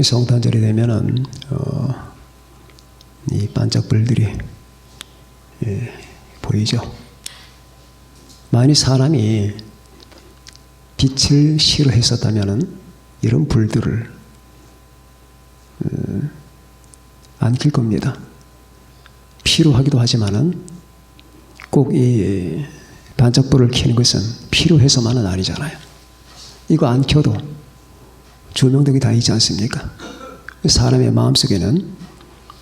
성탄절이 되면은 이 반짝불들이 보이죠. 만약 사람이 빛을 싫어했었다면은 이런 불들을 안 켤 겁니다. 필요하기도 하지만은 꼭 이 반짝불을 켜는 것은 필요해서만은 아니잖아요. 이거 안 켜도 조명등이 다 있지 않습니까? 사람의 마음속에는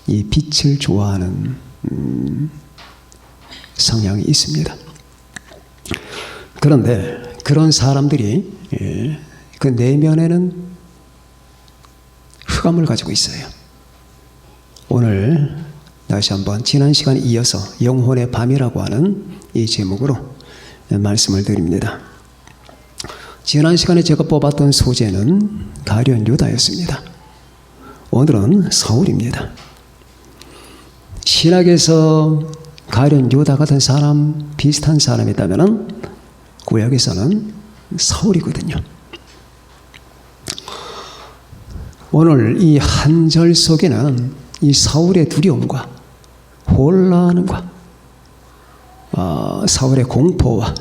이 빛을 좋아하는 성향이 있습니다. 그런데 그런 사람들이 그 내면에는 흑암을 가지고 있어요. 오늘 다시 한번 지난 시간에 이어서 영혼의 밤이라고 하는 이 제목으로 말씀을 드립니다. 지난 시간에 제가 뽑았던 소재는 가룟 유다였습니다. 오늘은 사울입니다. 신약에서 가룟 유다 같은 사람, 비슷한 사람이 있다면 구약에서는 사울이거든요. 오늘 이 한 절 속에는 이 사울의 두려움과 혼란과 사울의 공포와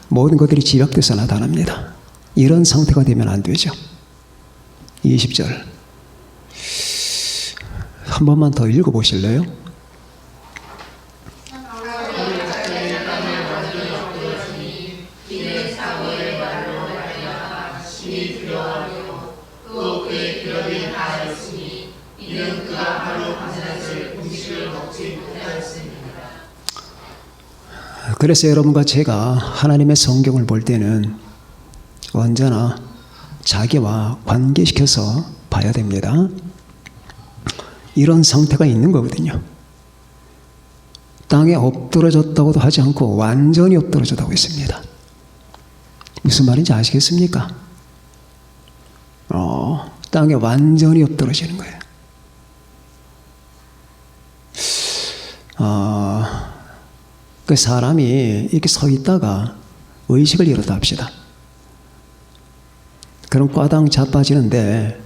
모든 것들이 집약돼서 나타납니다. 이런 상태가 되면 안 되죠. 20절 한 번만 더 읽어보실래요? 그래서 여러분과 제가 하나님의 성경을 볼 때는 언제나 자기와 관계시켜서 봐야 됩니다. 이런 상태가 있는 거거든요. 땅에 엎드러졌다고도 하지 않고 완전히 엎드러졌다고 했습니다. 무슨 말인지 아시겠습니까? 땅에 완전히 엎드러지는 거예요. 그 사람이 이렇게 서 있다가 의식을 잃었다 합시다. 그럼 꽈당 자빠지는데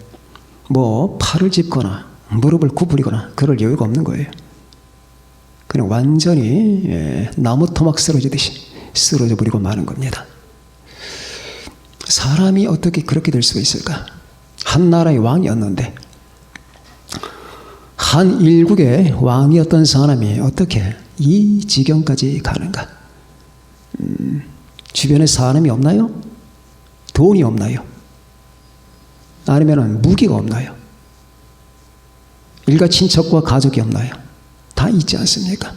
뭐 팔을 짚거나 무릎을 구부리거나 그럴 여유가 없는 거예요. 그냥 완전히 나무 토막 쓰러지듯이 쓰러져 버리고 마는 겁니다. 사람이 어떻게 그렇게 될 수가 있을까? 한 나라의 왕이었는데 한 일국의 왕이었던 사람이 어떻게 이 지경까지 가는가? 주변에 사람이 없나요? 돈이 없나요? 아니면 무기가 없나요? 일가 친척과 가족이 없나요? 다 있지 않습니까?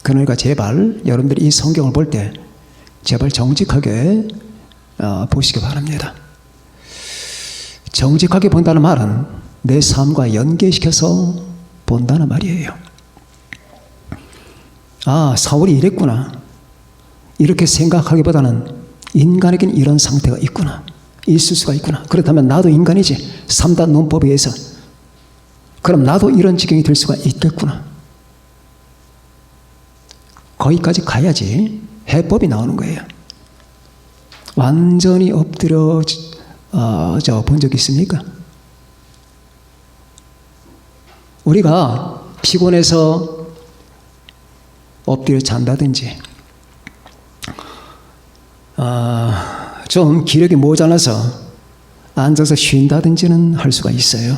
그러니까 제발 여러분들이 이 성경을 볼 때 제발 정직하게 보시기 바랍니다. 정직하게 본다는 말은 내 삶과 연계시켜서 본다는 말이에요. 사울이 이랬구나. 이렇게 생각하기보다는 인간에게는 이런 상태가 있구나. 있을 수가 있구나. 그렇다면 나도 인간이지. 3단 논법에 의해서. 그럼 나도 이런 지경이 될 수가 있겠구나. 거기까지 가야지 해법이 나오는 거예요. 완전히 엎드려 본 적 있습니까? 우리가 피곤해서 엎드려 잔다든지 좀 기력이 모자라서 앉아서 쉰다든지는 할 수가 있어요.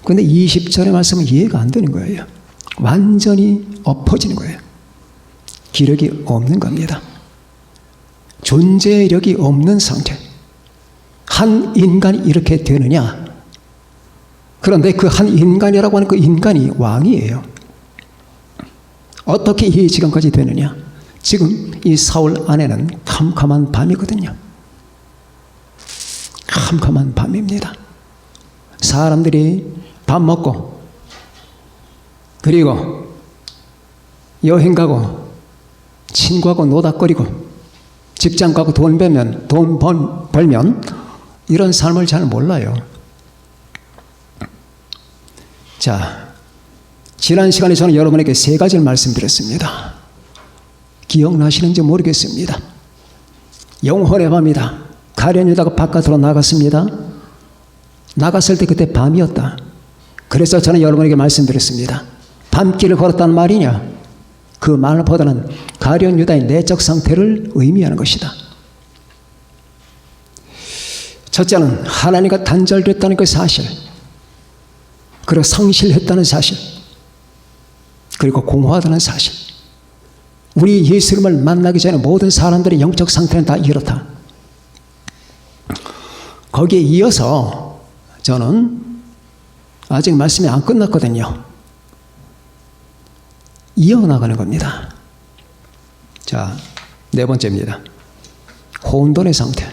그런데 20절의 말씀은 이해가 안 되는 거예요. 완전히 엎어지는 거예요. 기력이 없는 겁니다. 존재력이 없는 상태. 한 인간이 이렇게 되느냐? 그런데 그 한 인간이라고 하는 그 인간이 왕이에요. 어떻게 이 지경까지 되느냐? 지금 이 사울 안에는 캄캄한 밤이거든요. 캄캄한 밤입니다. 사람들이 밥 먹고 그리고 여행 가고 친구하고 노닥거리고 직장 가고 돈 벌면 이런 삶을 잘 몰라요. 자, 지난 시간에 저는 여러분에게 3가지를 말씀드렸습니다. 기억나시는지 모르겠습니다. 영혼의 밤이다. 가룟 유다가 바깥으로 나갔습니다. 나갔을 때 그때 밤이었다. 그래서 저는 여러분에게 말씀드렸습니다. 밤길을 걸었단 말이냐? 그 말보다는 가룟 유다의 내적 상태를 의미하는 것이다. 첫째는 하나님과 단절됐다는 그 사실, 그리고 상실했다는 사실, 그리고 공허하다는 사실. 우리 예수님을 만나기 전에 모든 사람들의 영적 상태는 다 이렇다. 거기에 이어서 저는 아직 말씀이 안 끝났거든요. 이어나가는 겁니다. 자, 네 번째입니다. 혼돈의 상태.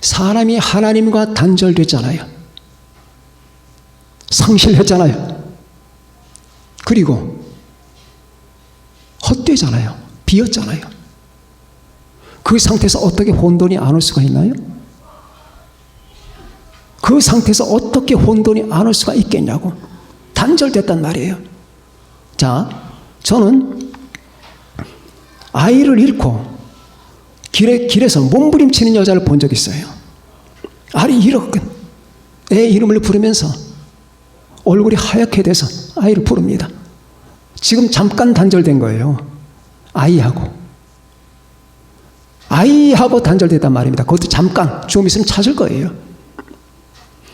사람이 하나님과 단절됐잖아요. 상실했잖아요. 그리고 헛되잖아요. 비었잖아요. 그 상태에서 어떻게 혼돈이 안 올 수가 있나요? 그 상태에서 어떻게 혼돈이 안 올 수가 있겠냐고. 단절됐단 말이에요. 자, 저는 아이를 잃고 길에서 몸부림치는 여자를 본 적이 있어요. 아이 잃었건 애 이름을 부르면서 얼굴이 하얗게 돼서 아이를 부릅니다. 지금 잠깐 단절된 거예요. 아이하고 단절됐단 말입니다. 그것도 잠깐, 좀 있으면 찾을 거예요.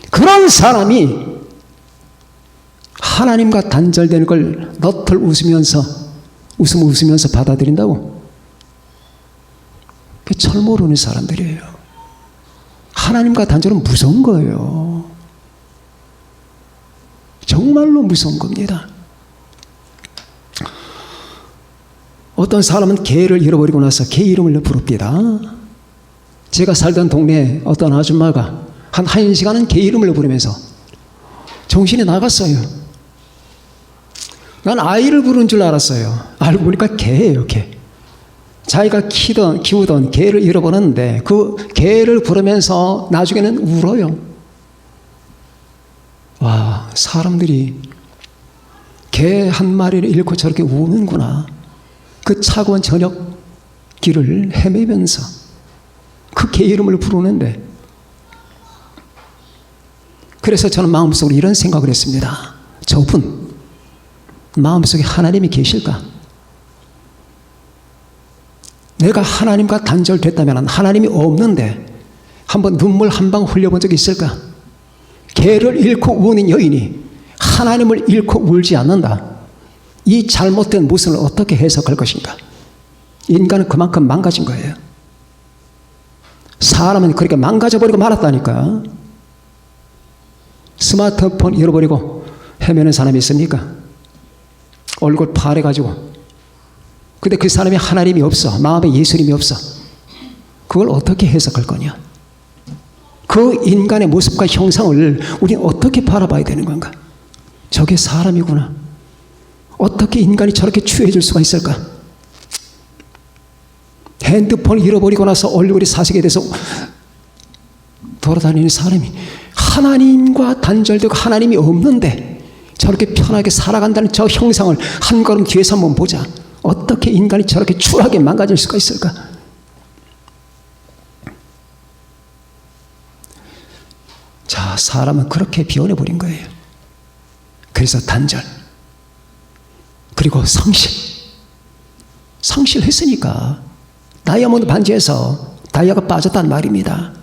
그런 사람이 하나님과 단절되는 걸 너털 웃으면서 받아들인다고? 그게 철 모르는 사람들이에요. 하나님과 단절은 무서운 거예요. 정말로 무서운 겁니다. 어떤 사람은 개를 잃어버리고 나서 개 이름을 부릅니다. 제가 살던 동네에 어떤 아줌마가 한 1시간은 개 이름을 부르면서 정신이 나갔어요. 난 아이를 부른 줄 알았어요. 알고 보니까 개예요, 개. 자기가 키우던 개를 잃어버렸는데 그 개를 부르면서 나중에는 울어요. 와, 사람들이 개 한 마리를 잃고 저렇게 우는구나. 그 차가운 저녁 길을 헤매면서 그 개 이름을 부르는데, 그래서 저는 마음속으로 이런 생각을 했습니다. 저분 마음속에 하나님이 계실까? 내가 하나님과 단절됐다면 하나님이 없는데 한번 눈물 한 방 흘려본 적이 있을까? 개를 잃고 우는 여인이 하나님을 잃고 울지 않는다. 이 잘못된 모습을 어떻게 해석할 것인가? 인간은 그만큼 망가진 거예요. 사람은 그렇게 망가져버리고 말았다니까. 스마트폰 잃어버리고 헤매는 사람이 있습니까? 얼굴 파래가지고. 근데 그 사람이 하나님이 없어. 마음에 예수님이 없어. 그걸 어떻게 해석할 거냐? 그 인간의 모습과 형상을 우리는 어떻게 바라봐야 되는 건가? 저게 사람이구나. 어떻게 인간이 저렇게 추해질 수가 있을까? 핸드폰을 잃어버리고 나서 얼굴이 사색이 돼서 돌아다니는 사람이 하나님과 단절되고 하나님이 없는데 저렇게 편하게 살아간다는 저 형상을 한 걸음 뒤에서 한번 보자. 어떻게 인간이 저렇게 추하게 망가질 수가 있을까? 자, 사람은 그렇게 비워내버린 거예요. 그래서 단절, 그리고 상실했으니까 다이아몬드 반지에서 다이아가 빠졌단 말입니다.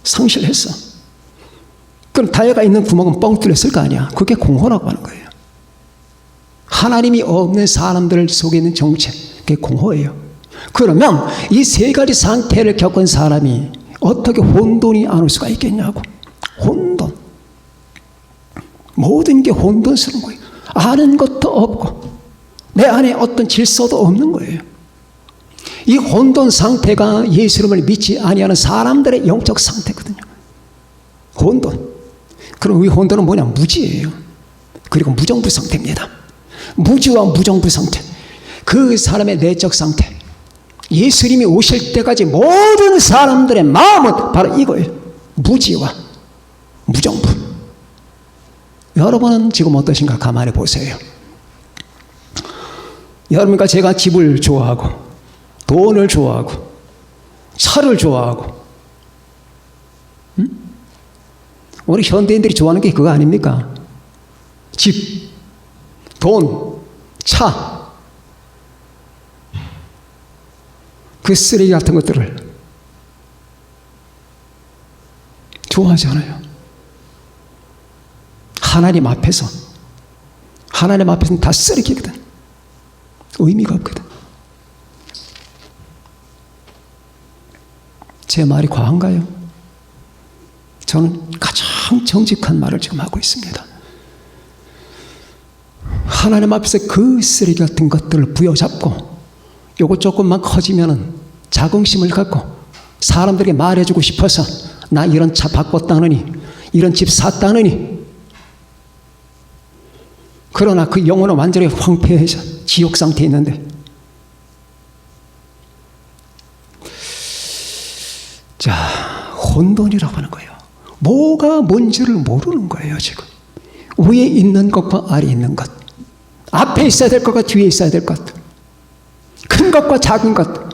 상실했어. 그럼 다이아가 있는 구멍은 뻥 뚫렸을 거 아니야. 그게 공허라고 하는 거예요. 하나님이 없는 사람들 속에 있는 정체, 그게 공허예요. 그러면 이 세 가지 상태를 겪은 사람이 어떻게 혼돈이 안 올 수가 있겠냐고. 혼돈. 모든 게 혼돈스러운 거예요. 아는 것도 없고 내 안에 어떤 질서도 없는 거예요. 이 혼돈 상태가 예수님을 믿지 아니하는 사람들의 영적 상태거든요. 혼돈. 그럼 이 혼돈은 뭐냐? 무지예요. 그리고 무정부 상태입니다. 무지와 무정부 상태. 그 사람의 내적 상태. 예수님이 오실 때까지 모든 사람들의 마음은 바로 이거예요. 무지와 무정부. 여러분은 지금 어떠신가? 가만히 보세요. 여러분과 제가 집을 좋아하고 돈을 좋아하고 차를 좋아하고, 우리 현대인들이 좋아하는 게 그거 아닙니까? 집, 돈, 차, 그 쓰레기 같은 것들을 좋아하지 않아요. 하나님 앞에서는 다 쓰레기거든. 의미가 없거든. 제 말이 과한가요? 저는 가장 정직한 말을 지금 하고 있습니다. 하나님 앞에서 그 쓰레기 같은 것들을 부여잡고 요거 조금만 커지면은 자긍심을 갖고 사람들에게 말해주고 싶어서 나 이런 차 바꿨다느니 이런 집 샀다느니, 그러나 그 영혼은 완전히 황폐해서 지옥 상태에 있는데, 자, 혼돈이라고 하는 거예요. 뭐가 뭔지를 모르는 거예요. 지금 위에 있는 것과 아래에 있는 것, 앞에 있어야 될 것과 뒤에 있어야 될 것, 큰 것과 작은 것,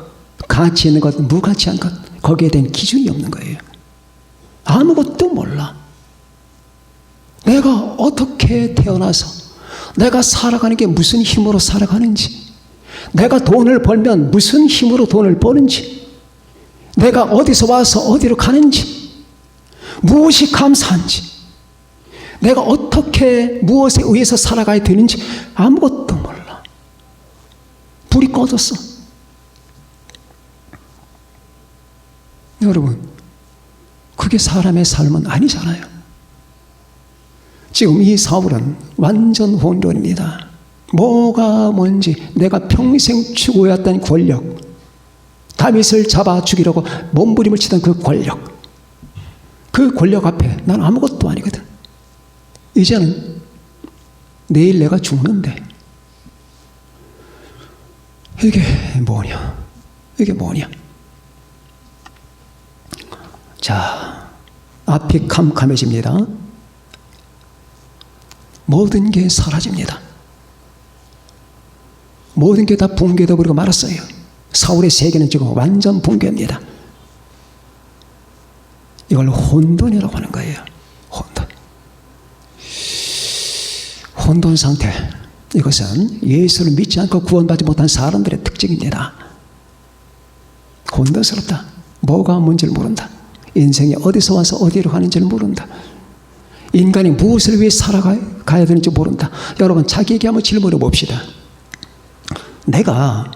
가치 있는 것, 무가치한 것, 거기에 대한 기준이 없는 거예요. 아무것도 몰라. 내가 어떻게 태어나서 내가 살아가는 게 무슨 힘으로 살아가는지, 내가 돈을 벌면 무슨 힘으로 돈을 버는지, 내가 어디서 와서 어디로 가는지, 무엇이 감사한지, 내가 어떻게 무엇에 의해서 살아가야 되는지 아무것도 몰라. 불이 꺼졌어. 여러분, 그게 사람의 삶은 아니잖아요. 지금 이 사울은 완전 혼돈입니다. 뭐가 뭔지, 내가 평생 추구해왔던 권력, 다윗을 잡아 죽이려고 몸부림을 치던 그 권력 앞에 난 아무것도 아니거든. 이제는 내일 내가 죽는데 이게 뭐냐? 자, 앞이 캄캄해집니다. 모든 게 사라집니다. 모든 게 다 붕괴되어 버리고 말았어요. 사울의 세계는 지금 완전 붕괴입니다. 이걸 혼돈이라고 하는 거예요. 혼돈 상태. 이것은 예수를 믿지 않고 구원받지 못한 사람들의 특징입니다. 혼돈스럽다. 뭐가 뭔지를 모른다. 인생이 어디서 와서 어디로 가는지를 모른다. 인간이 무엇을 위해 살아가야 되는지 모른다. 여러분, 자기에게 한번 질문해 봅시다. 내가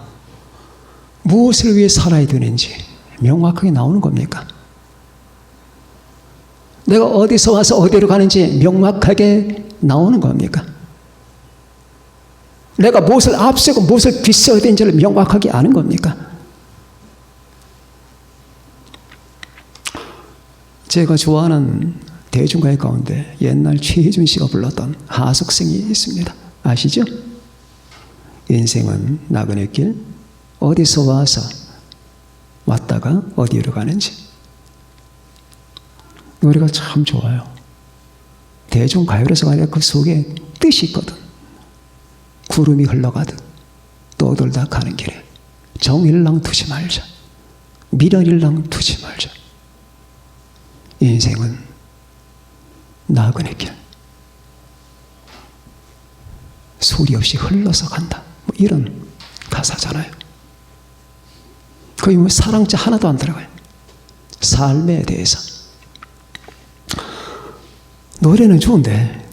무엇을 위해 살아야 되는지 명확하게 나오는 겁니까? 내가 어디서 와서 어디로 가는지 명확하게 나오는 겁니까? 내가 무엇을 앞세고 무엇을 뒤세워야 되는지를 명확하게 아는 겁니까? 제가 좋아하는 대중가요 가운데 옛날 최혜준 씨가 불렀던 하숙생이 있습니다. 아시죠? 인생은 나그네 길, 어디서 와서 왔다가 어디로 가는지. 노래가 참 좋아요. 대중가요라서 아니라 그 속에 뜻이 있거든. 구름이 흘러가듯 떠돌다 가는 길에 정일랑 두지 말자, 미련일랑 두지 말자. 인생은 나그네 길, 소리 없이 흘러서 간다. 뭐 이런 가사잖아요. 거기 뭐 사랑자 하나도 안 들어가요. 삶에 대해서. 노래는 좋은데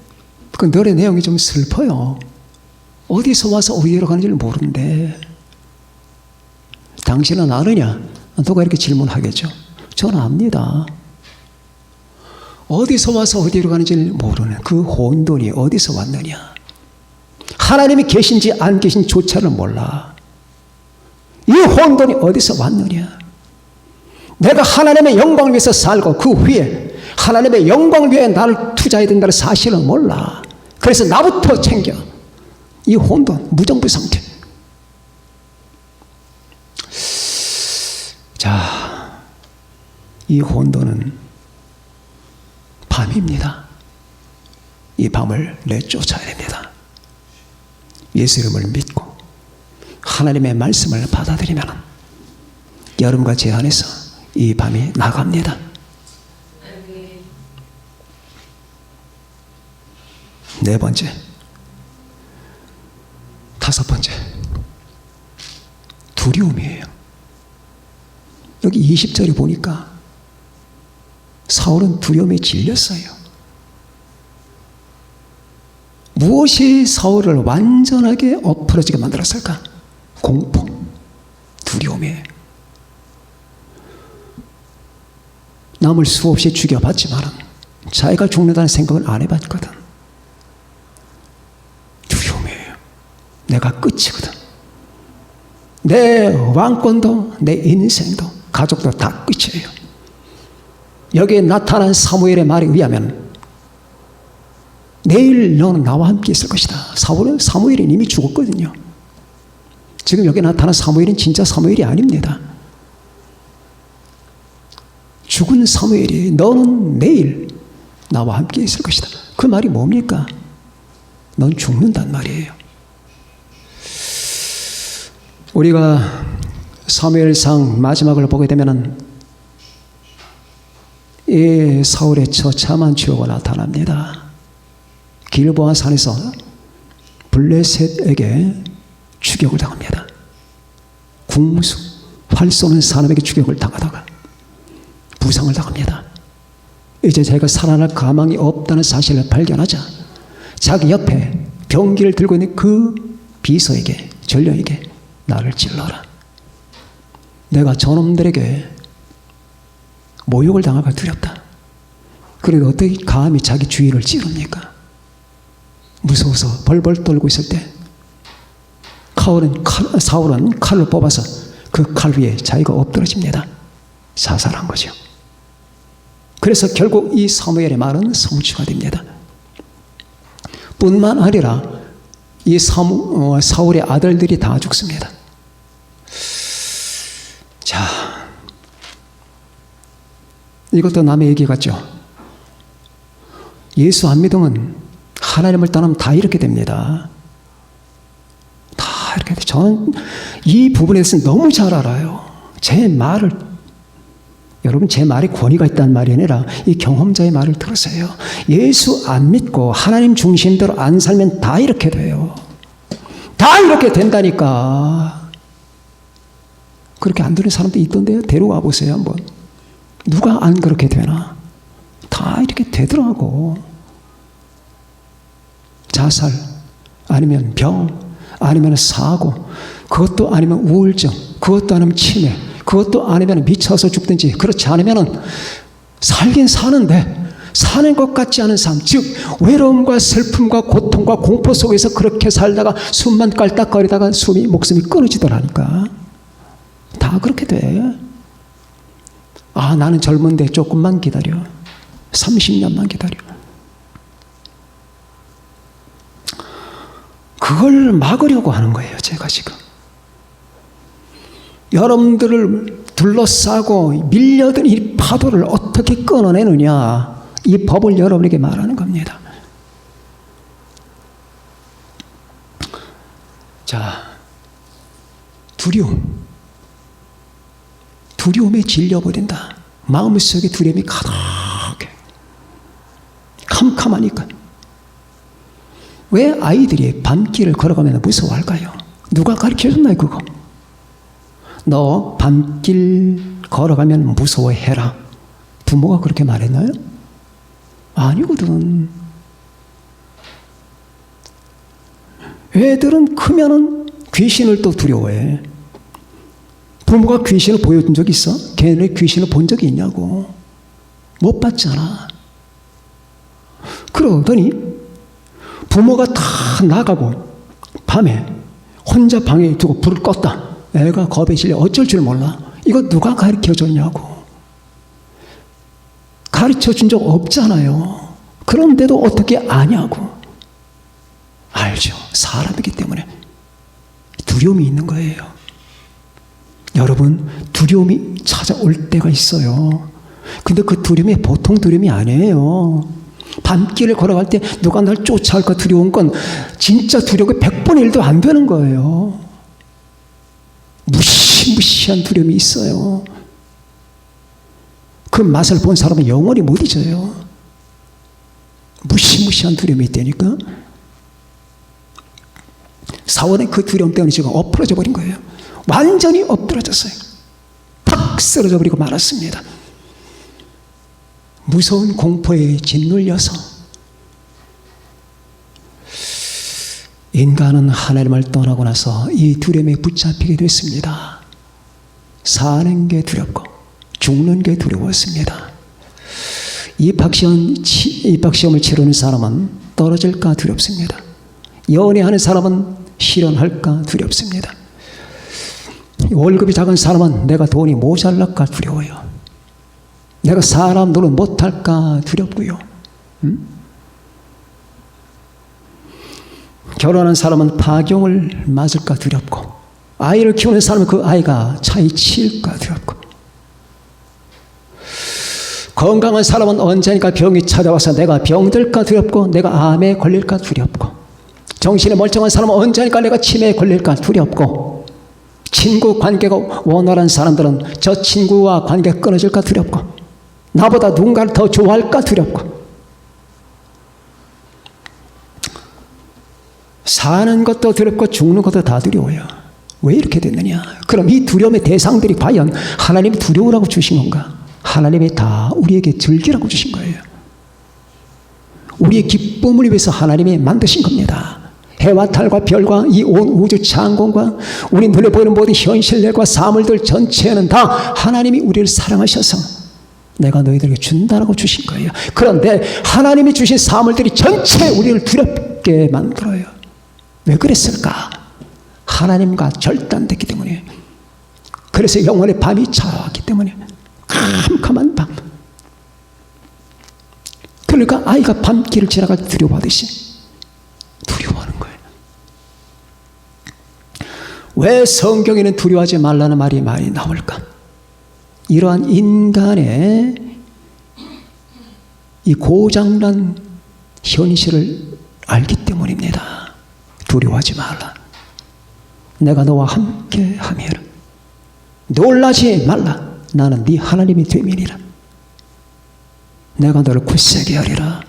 그 노래 내용이 좀 슬퍼요. 어디서 와서 어디로 가는지를 모르는데 당신은 아느냐? 누가 이렇게 질문하겠죠. 저는 압니다. 어디서 와서 어디로 가는지를 모르는 그 혼돈이 어디서 왔느냐? 하나님이 계신지 안 계신지조차를 몰라. 이 혼돈이 어디서 왔느냐? 내가 하나님의 영광을 위해서 살고 그 후에 하나님의 영광을 위해 나를 투자해야 된다는 사실을 몰라. 그래서 나부터 챙겨. 이 혼돈, 무정부 상태. 자, 이 혼돈은 밤입니다. 이 밤을 내쫓아야 됩니다. 예수 이름을 믿고 하나님의 말씀을 받아들이면 여러분과 제 안에서 이 밤이 나갑니다. 네 번째, 다섯 번째, 두려움이에요. 여기 20절에 보니까 사울은 두려움에 질렸어요. 무엇이 사울을 완전하게 엎어지게 만들었을까? 공포, 두려움이에요. 남을 수없이 죽여봤지만 자기가 죽는다는 생각을 안 해봤거든. 두려움이에요. 내가 끝이거든. 내 왕권도 내 인생도 가족도 다 끝이에요. 여기에 나타난 사무엘의 말에 의하면 내일 너는 나와 함께 있을 것이다. 사무엘은 이미 죽었거든요. 지금 여기 나타난 사무엘은 진짜 사무엘이 아닙니다. 죽은 사무엘이 너는 내일 나와 함께 있을 것이다. 그 말이 뭡니까? 넌 죽는단 말이에요. 우리가 사무엘상 마지막을 보게 되면은 이 사울의 처참한 죄가 나타납니다. 길보아 산에서 블레셋에게 추격을 당합니다. 궁수, 활 쏘는 사람에게 추격을 당하다가 부상을 당합니다. 이제 자기가 살아날 가망이 없다는 사실을 발견하자 자기 옆에 병기를 들고 있는 그 비서에게, 전령에게 나를 찔러라. 내가 저놈들에게 모욕을 당할까 두렵다. 그래도 어떻게 감히 자기 주위를 찌릅니까? 무서워서 벌벌 떨고 있을 때 사울은 칼을 뽑아서 그 칼 위에 자기가 엎드러집니다. 자살한 거죠. 그래서 결국 이 사무엘의 말은 성취가 됩니다. 뿐만 아니라 이 사울의 아들들이 다 죽습니다. 자, 이것도 남의 얘기 같죠? 예수 안 믿으면 하나님을 떠나면 다 이렇게 됩니다. 다 이렇게 돼요. 저는 이 부분에 대해서 너무 잘 알아요. 제 말을, 여러분 제 말에 권위가 있다는 말이 아니라 이 경험자의 말을 들으세요. 예수 안 믿고 하나님 중심대로 안 살면 다 이렇게 돼요. 다 이렇게 된다니까. 그렇게 안 되는 사람도 있던데요. 데려와 보세요 한번. 누가 안 그렇게 되나? 다 이렇게 되더라고. 자살, 아니면 병, 아니면 사고, 그것도 아니면 우울증, 그것도 아니면 치매, 그것도 아니면 미쳐서 죽든지, 그렇지 않으면 살긴 사는데 사는 것 같지 않은 삶, 즉 외로움과 슬픔과 고통과 공포 속에서 그렇게 살다가 숨만 깔딱거리다가 목숨이 끊어지더라니까. 다 그렇게 돼. 아, 나는 젊은데 조금만 기다려. 30년만 기다려. 그걸 막으려고 하는 거예요, 제가 지금. 여러분들을 둘러싸고 밀려든 이 파도를 어떻게 끊어내느냐, 이 법을 여러분에게 말하는 겁니다. 자, 두려움에 질려버린다. 마음속에 두려움이 가득해. 캄캄하니까. 왜 아이들이 밤길을 걸어가면 무서워할까요? 누가 가르쳐줬나요, 그거? 너 밤길 걸어가면 무서워해라. 부모가 그렇게 말했나요? 아니거든. 애들은 크면은 귀신을 또 두려워해. 부모가 귀신을 보여준 적 있어? 걔네 귀신을 본 적이 있냐고. 못 봤잖아. 그러더니 부모가 다 나가고 밤에 혼자 방에 두고 불을 껐다. 애가 겁에 질려 어쩔 줄 몰라. 이거 누가 가르쳐줬냐고. 가르쳐준 적 없잖아요. 그런데도 어떻게 아냐고. 알죠. 사람이기 때문에 두려움이 있는 거예요. 여러분, 두려움이 찾아올 때가 있어요. 근데 그 두려움이 보통 두려움이 아니에요. 밤길을 걸어갈 때 누가 날 쫓아올까 두려운 건 진짜 두려움이 100분의 1도 안 되는 거예요. 무시무시한 두려움이 있어요. 그 맛을 본 사람은 영원히 못 잊어요. 무시무시한 두려움이 있다니까. 사울은 그 두려움 때문에 지금 엎어져 버린 거예요. 완전히 엎드러졌어요. 팍 쓰러져 버리고 말았습니다. 무서운 공포에 짓눌려서 인간은 하나님을 떠나고 나서 이 두려움에 붙잡히게 됐습니다. 사는 게 두렵고 죽는 게 두려웠습니다. 입학시험을 치르는 사람은 떨어질까 두렵습니다. 연애하는 사람은 실현할까 두렵습니다. 월급이 작은 사람은 내가 돈이 모자랄까 두려워요. 내가 사람 노릇 못할까 두렵고요. 결혼한 사람은 파경을 맞을까 두렵고, 아이를 키우는 사람은 그 아이가 차에 치일까 두렵고, 건강한 사람은 언제니까 병이 찾아와서 내가 병들까 두렵고, 내가 암에 걸릴까 두렵고, 정신이 멀쩡한 사람은 언제니까 내가 치매에 걸릴까 두렵고, 친구 관계가 원활한 사람들은 저 친구와 관계가 끊어질까 두렵고, 나보다 누군가를 더 좋아할까 두렵고, 사는 것도 두렵고 죽는 것도 다 두려워요. 왜 이렇게 됐느냐? 그럼 이 두려움의 대상들이 과연 하나님이 두려우라고 주신 건가? 하나님이 다 우리에게 즐기라고 주신 거예요. 우리의 기쁨을 위해서 하나님이 만드신 겁니다. 해와 달과 별과 이 온 우주 창공과 우리 눈에 보이는 모든 현실들과 사물들 전체는 다 하나님이 우리를 사랑하셔서 내가 너희들에게 준다라고 주신 거예요. 그런데 하나님이 주신 사물들이 전체 우리를 두렵게 만들어요. 왜 그랬을까? 하나님과 절단됐기 때문에. 그래서 영원의 밤이 찾아왔기 때문에. 캄캄한 밤. 그러니까 아이가 밤길을 지나갈 때 두려워하듯이 두려워하는 거예요. 왜 성경에는 두려워하지 말라는 말이 많이 나올까? 이러한 인간의 이 고장난 현실을 알기 때문입니다. 두려워하지 말라. 내가 너와 함께 함이라. 놀라지 말라. 나는 네 하나님이 됨이니라. 내가 너를 굳세게 하리라.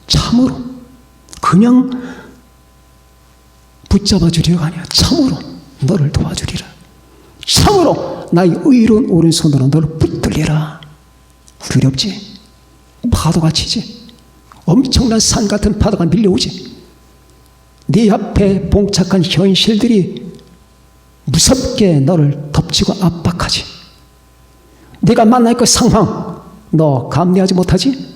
참으로 그냥 붙잡아 주리가 아니야. 참으로 너를 도와주리라. 참으로 나의 의로운 오른손으로 너를 붙들리라. 두렵지? 파도가 치지? 엄청난 산 같은 파도가 밀려오지? 네 앞에 봉착한 현실들이 무섭게 너를 덮치고 압박하지? 네가 만날 그 상황 너 감내하지 못하지?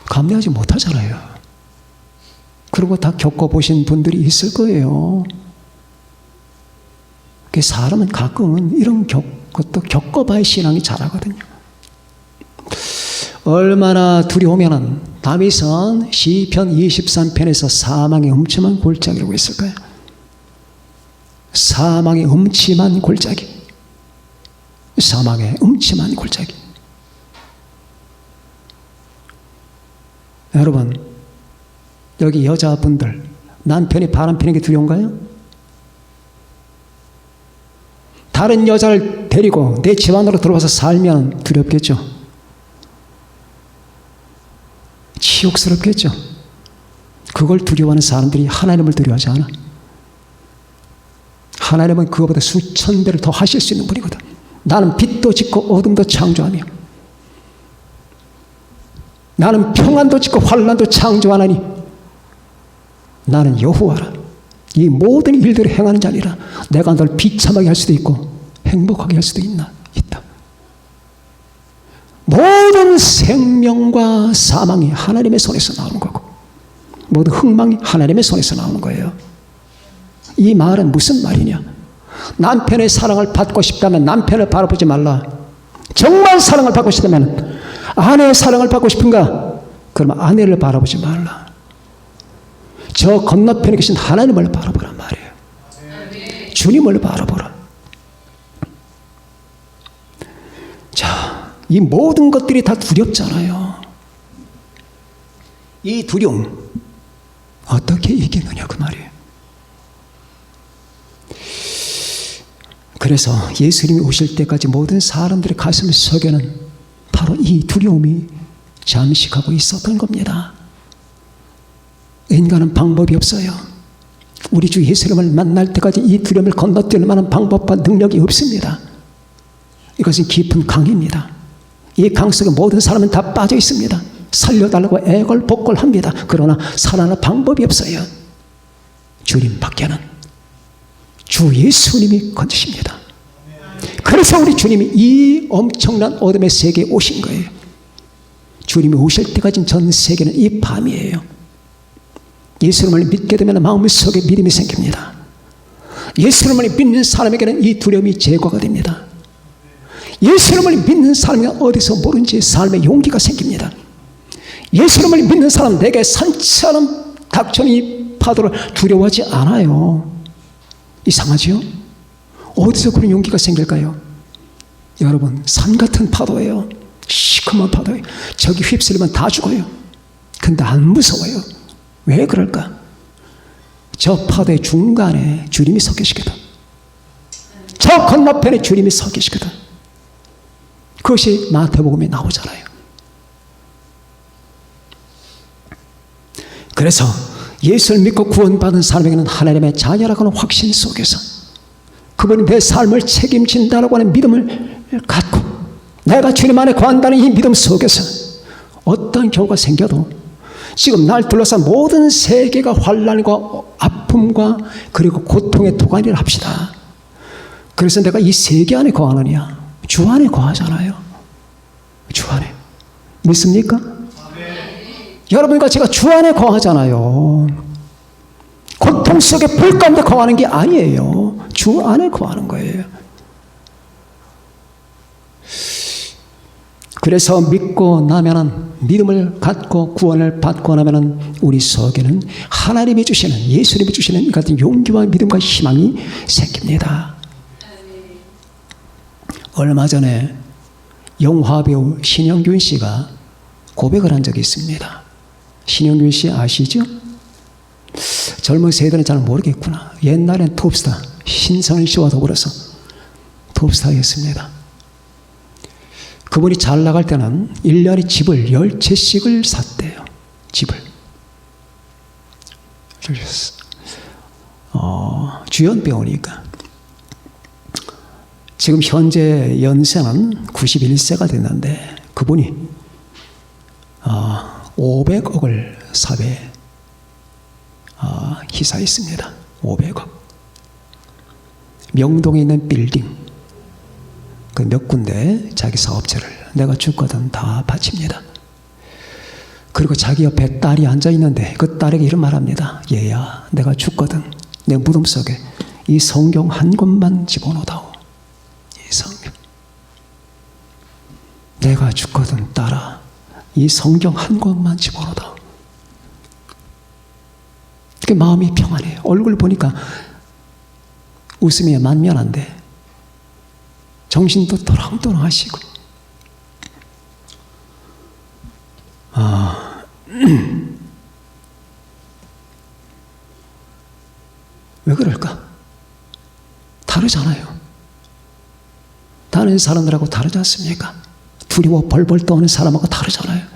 감내하지 못하잖아요. 그리고 다 겪어보신 분들이 있을 거예요. 사람은 가끔은 이런 것도 겪어봐야 신앙이 자라거든요. 얼마나 두려우면은 다윗은 시편 23편에서 사망의 음침한 골짜기라고 했을까요? 사망의 음침한 골짜기. 사망의 음침한 골짜기. 여러분, 여기 여자분들 남편이 바람 피는 게 두려운가요? 다른 여자를 데리고 내 집 안으로 들어와서 살면 두렵겠죠. 치욕스럽겠죠. 그걸 두려워하는 사람들이 하나님을 두려워하지 않아. 하나님은 그거보다 수천 배를 더 하실 수 있는 분이거든. 나는 빛도 짓고 어둠도 창조하며 나는 평안도 짓고 환난도 창조하나니 나는 여호와라. 이 모든 일들을 행하는 자니라. 내가 널 비참하게 할 수도 있고 행복하게 할 수도 있다. 모든 생명과 사망이 하나님의 손에서 나오는 거고 모든 흥망이 하나님의 손에서 나오는 거예요. 이 말은 무슨 말이냐? 남편의 사랑을 받고 싶다면 남편을 바라보지 말라. 정말 사랑을 받고 싶다면 아내의 사랑을 받고 싶은가? 그러면 아내를 바라보지 말라. 저 건너편에 계신 하나님을 바라보란 말이에요. 주님을 바라보라. 자, 이 모든 것들이 다 두렵잖아요. 이 두려움 어떻게 이기느냐 그 말이에요. 그래서 예수님이 오실 때까지 모든 사람들의 가슴 속에는 바로 이 두려움이 잠식하고 있었던 겁니다. 인간은 방법이 없어요. 우리 주 예수님을 만날 때까지 이 두려움을 건너뛸 만한 방법과 능력이 없습니다. 이것은 깊은 강입니다. 이 강 속에 모든 사람은 다 빠져 있습니다. 살려달라고 애걸복걸합니다. 그러나 살아날 방법이 없어요. 주님밖에는. 주 예수님이 건지십니다. 그래서 우리 주님이 이 엄청난 어둠의 세계에 오신 거예요. 주님이 오실 때까지 전 세계는 이 밤이에요. 예수님을 믿게 되면 마음속에 믿음이 생깁니다. 예수님을 믿는 사람에게는 이 두려움이 제거가 됩니다. 예수님을 믿는 사람이 어디서 모른지 삶에 용기가 생깁니다. 예수님을 믿는 사람, 내게 산처럼 닥쳐오는 이 파도를 두려워하지 않아요. 이상하죠? 어디서 그런 용기가 생길까요? 여러분, 산 같은 파도예요. 시커먼 파도예요. 저기 휩쓸리면 다 죽어요. 근데 안 무서워요. 왜 그럴까? 저 파도의 중간에 주님이 서 계시거든. 저 건너편에 주님이 서 계시거든. 그것이 마태복음에 나오잖아요. 그래서 예수를 믿고 구원받은 사람에게는 하나님의 자녀라고 하는 확신 속에서 그분이 내 삶을 책임진다라고 하는 믿음을 갖고 내가 주님 안에 거한다는 이 믿음 속에서 어떤 경우가 생겨도 지금 날 둘러싼 모든 세계가 환난과 아픔과 그리고 고통의 도가니를 합시다. 그래서 내가 이 세계 안에 거하느냐? 주 안에 거하잖아요. 주 안에. 믿습니까? 여러분과 제가 주 안에 거하잖아요. 고통 속에 불 가운데 거하는 게 아니에요. 주 안에 거하는 거예요. 그래서 믿고 나면은, 믿음을 갖고 구원을 받고 나면은 우리 속에는 하나님이 주시는, 예수님이 주시는 이 같은 용기와 믿음과 희망이 생깁니다. 얼마 전에 영화배우 신영균 씨가 고백을 한 적이 있습니다. 신영균 씨 아시죠? 젊은 세대는 잘 모르겠구나. 옛날엔 톱스타 신성일 씨와 더불어서 톱스타였습니다. 그분이 잘 나갈 때는 1년에 집을 10채씩을 샀대요. 집을. 주연 배우니까. 지금 현재 연세는 91세가 됐는데 그분이 500억을 사배에 희사했습니다. 500억. 명동에 있는 빌딩 그 몇 군데 자기 사업체를 내가 죽거든 다 바칩니다. 그리고 자기 옆에 딸이 앉아있는데 그 딸에게 이런 말합니다. 얘야, 내가 죽거든 내 무덤 속에 이 성경 한 권만 집어넣어다오. 이 성경. 내가 죽거든 딸아, 이 성경 한 권만 집어넣어다오. 그 마음이 평안해요. 얼굴 보니까 웃음이 만면한데 정신도 또랑또랑하시고. 왜 그럴까? 다르잖아요. 다른 사람들하고 다르지 않습니까? 두려워 벌벌 떠는 사람하고 다르잖아요.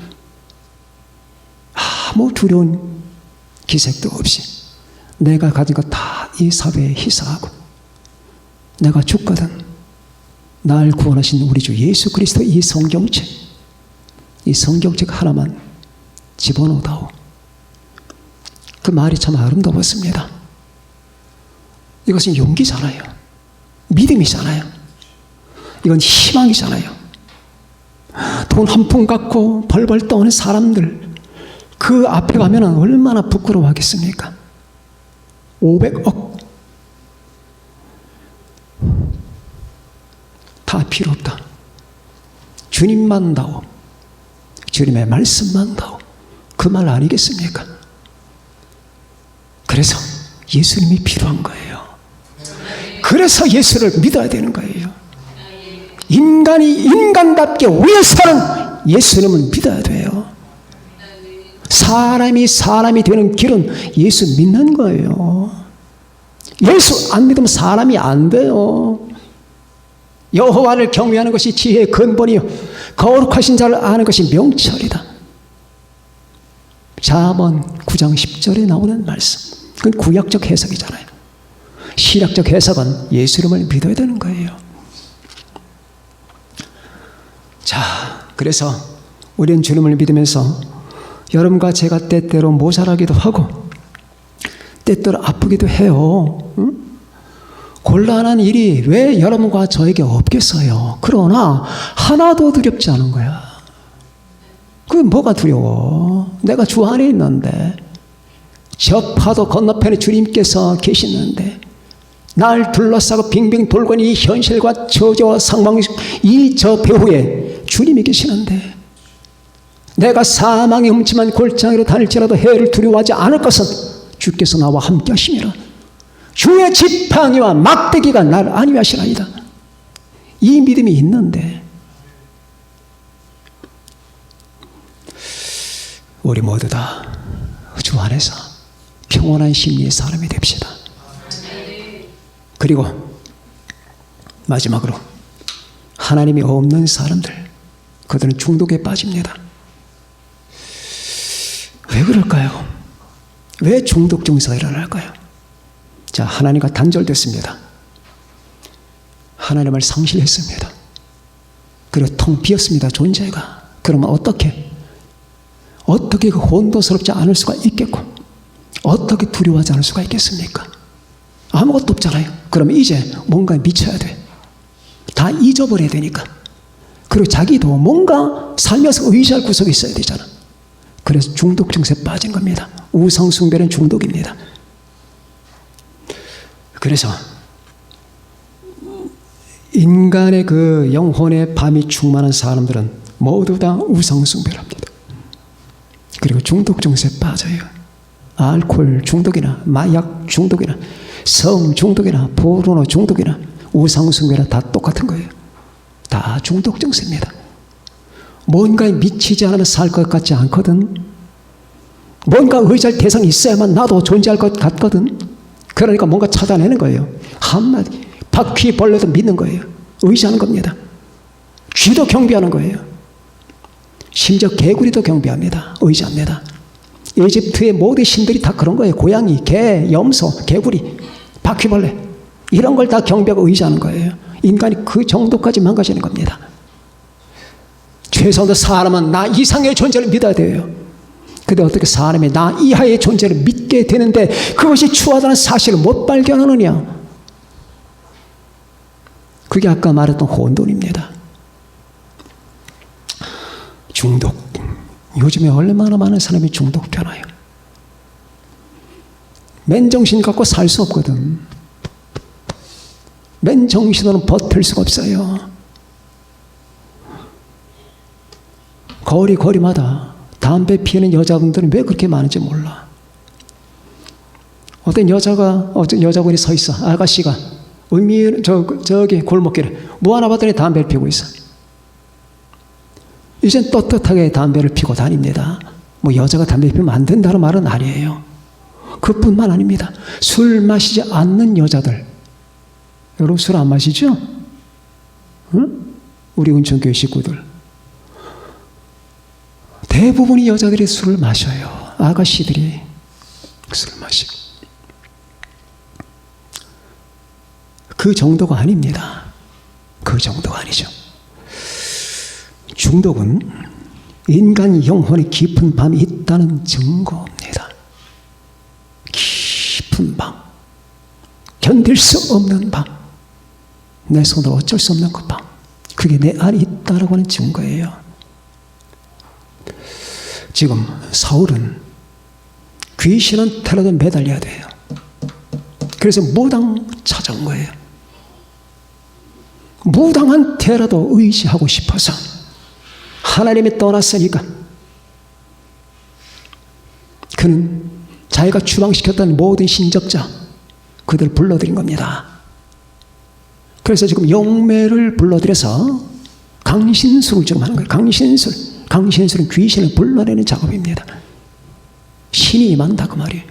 아무 두려운 기색도 없이 내가 가진 것 다 이 사회에 희사하고 내가 죽거든 날 구원하신 우리 주 예수 그리스도 이 성경책 하나만 집어넣어다오. 그 말이 참 아름다웠습니다. 이것은 용기잖아요. 믿음이잖아요. 이건 희망이잖아요. 돈 한 푼 갖고 벌벌 떠는 사람들 그 앞에 가면 얼마나 부끄러워하겠습니까? 500억 다 필요 없다. 주님만 다오. 주님의 말씀만 다오. 그 말 아니겠습니까? 그래서 예수님이 필요한 거예요. 그래서 예수를 믿어야 되는 거예요. 인간이 인간답게 위해서는 예수님을 믿어야 돼요. 사람이 되는 길은 예수 믿는 거예요. 예수 안 믿으면 사람이 안 돼요. 여호와를 경외하는 것이 지혜의 근본이요 거룩하신 자를 아는 것이 명철이다. 잠언 9장 10절에 나오는 말씀. 그건 구약적 해석이잖아요. 신약적 해석은 예수 이름을 믿어야 되는 거예요. 자, 그래서 우리는 주님을 믿으면서 여러분과 제가 때때로 모자라기도 하고 때때로 아프기도 해요. 응? 곤란한 일이 왜 여러분과 저에게 없겠어요? 그러나 하나도 두렵지 않은 거야. 그게 뭐가 두려워? 내가 주 안에 있는데, 저 파도 건너편에 주님께서 계시는데, 날 둘러싸고 빙빙 돌고 있는 이 현실과 저저와 상황, 이 저 배후에 주님이 계시는데, 내가 사망의 흠침한 골짜기로 다닐지라도 해를 두려워하지 않을 것은 주께서 나와 함께 하심이라. 주의 지팡이와 막대기가 나를 안위하시나이다. 이 믿음이 있는데 우리 모두 다 주 안에서 평온한 심리의 사람이 됩시다. 그리고 마지막으로 하나님이 없는 사람들, 그들은 중독에 빠집니다. 왜 그럴까요? 왜 중독 증세가 일어날까요? 자, 하나님과 단절됐습니다. 하나님을 상실했습니다. 그리고 텅 비었습니다, 존재가. 그러면 어떻게 그 혼돈스럽지 않을 수가 있겠고, 어떻게 두려워하지 않을 수가 있겠습니까? 아무것도 없잖아요. 그러면 이제 뭔가 미쳐야 돼. 다 잊어버려야 되니까. 그리고 자기도 뭔가 살면서 의지할 구석이 있어야 되잖아. 그래서 중독 증세에 빠진 겁니다. 우상 숭배는 중독입니다. 그래서 인간의 그 영혼의 밤이 충만한 사람들은 모두 다 우상 숭배를 합니다. 그리고 중독 증세에 빠져요. 알코올 중독이나 마약 중독이나 성 중독이나 포르노 중독이나 우상 숭배나 다 똑같은 거예요. 다 중독 증세입니다. 뭔가에 미치지 않으면 살 것 같지 않거든. 뭔가 의지할 대상이 있어야만 나도 존재할 것 같거든. 그러니까 뭔가 찾아내는 거예요. 한마디 바퀴벌레도 믿는 거예요. 의지하는 겁니다. 쥐도 경배하는 거예요. 심지어 개구리도 경배합니다. 의지합니다. 이집트의 모든 신들이 다 그런 거예요. 고양이, 개, 염소, 개구리, 바퀴벌레 이런 걸 다 경배하고 의지하는 거예요. 인간이 그 정도까지 망가지는 겁니다. 최소한도 사람은 나 이상의 존재를 믿어야 돼요. 근데 어떻게 사람이 나 이하의 존재를 믿게 되는데 그것이 추하다는 사실을 못 발견하느냐? 그게 아까 말했던 혼돈입니다. 중독. 요즘에 얼마나 많은 사람이 중독 변화요. 맨정신 갖고 살 수 없거든. 맨정신으로는 버틸 수가 없어요. 거리마다 담배 피우는 여자분들은 왜 그렇게 많은지 몰라. 어떤 여자분이 서 있어. 아가씨가 저기 골목길에 뭐 하나 봤더니 담배를 피우고 있어. 이젠 떳떳하게 담배를 피우고 다닙니다. 뭐 여자가 담배 피우면 안 된다는 말은 아니에요. 그뿐만 아닙니다. 술 마시지 않는 여자들. 여러분 술 안 마시죠? 응? 우리 은총교회 식구들. 대부분의 여자들이 술을 마셔요. 아가씨들이 술을 마시고. 그 정도가 아닙니다. 그 정도가 아니죠. 중독은 인간 영혼의 깊은 밤이 있다는 증거입니다. 깊은 밤, 견딜 수 없는 밤, 내 손으로 어쩔 수 없는 그 밤, 그게 내 안에 있다라고 하는 증거예요. 지금 사울은 귀신한테라도 매달려야 돼요. 그래서 무당 찾아온 거예요. 무당한테라도 의지하고 싶어서 하나님이 떠났으니까 그는 자기가 추방시켰던 모든 신접자 그들을 불러들인 겁니다. 그래서 지금 영매를 불러들여서 강신술을 지금 하는 거예요. 강신술은 귀신을 불러내는 작업입니다. 신이 임한다 그 말이에요.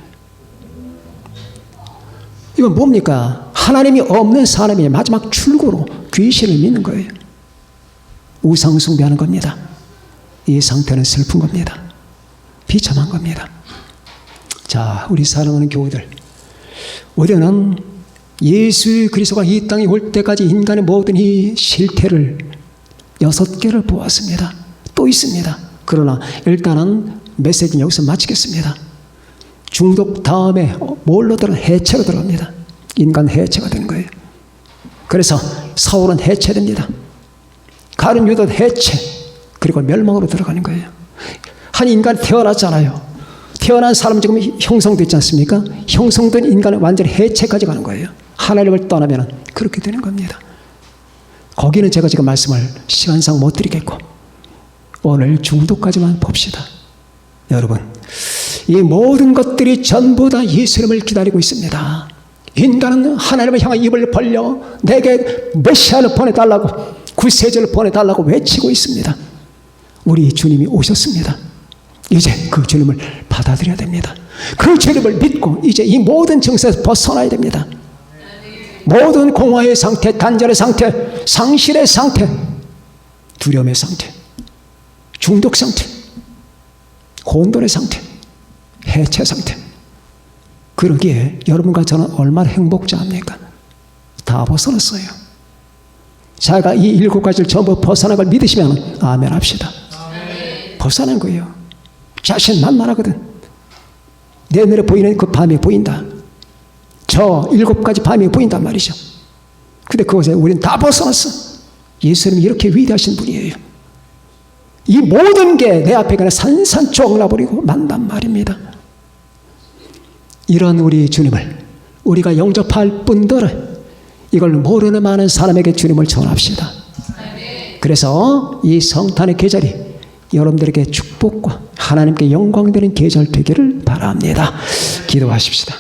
이건 뭡니까? 하나님이 없는 사람의 마지막 출구로 귀신을 믿는 거예요. 우상 숭배하는 겁니다. 이 상태는 슬픈 겁니다. 비참한 겁니다. 자, 우리 사랑하는 교우들, 우리는 예수 그리스도가 이 땅에 올 때까지 인간의 모든 이 실태를 6개를 보았습니다. 또 있습니다. 그러나 일단은 메시지는 여기서 마치겠습니다. 중독 다음에 뭘로 해체로 들어갑니다. 인간 해체가 되는 거예요. 그래서 사울은 해체됩니다. 가룟 유다도 해체, 그리고 멸망으로 들어가는 거예요. 한 인간이 태어났잖아요. 태어난 사람은 지금 형성됐지 않습니까? 형성된 인간은 완전히 해체까지 가는 거예요. 하나님을 떠나면 그렇게 되는 겁니다. 거기는 제가 지금 말씀을 시간상 못 드리겠고, 오늘 중독까지만 봅시다. 여러분, 이 모든 것들이 전부 다 예수님을 기다리고 있습니다. 인간은 하나님을 향해 입을 벌려 내게 메시아를 보내달라고, 구세주를 보내달라고 외치고 있습니다. 우리 주님이 오셨습니다. 이제 그 주님을 받아들여야 됩니다. 그 주님을 믿고 이제 이 모든 증세에서 벗어나야 됩니다. 모든 공허의 상태, 단절의 상태, 상실의 상태, 두려움의 상태, 중독 상태, 혼돈의 상태, 해체 상태. 그러기에 여러분과 저는 얼마나 행복자입니까? 다 벗어났어요. 자가 이 7가지를 전부 벗어난 걸 믿으시면 아멘 합시다. 벗어난 거예요. 자신 만만하거든. 내 눈에 보이는 그 밤이 보인다. 저 7가지 밤이 보인단 말이죠. 근데 그것에 우리는 다 벗어났어. 예수님이 이렇게 위대하신 분이에요. 이 모든 게 내 앞에 그냥 산산조각 나버리고 만단 말입니다. 이런 우리 주님을 우리가 영접할 뿐더러 이걸 모르는 많은 사람에게 주님을 전합시다. 그래서 이 성탄의 계절이 여러분들에게 축복과 하나님께 영광되는 계절 되기를 바랍니다. 기도하십시다.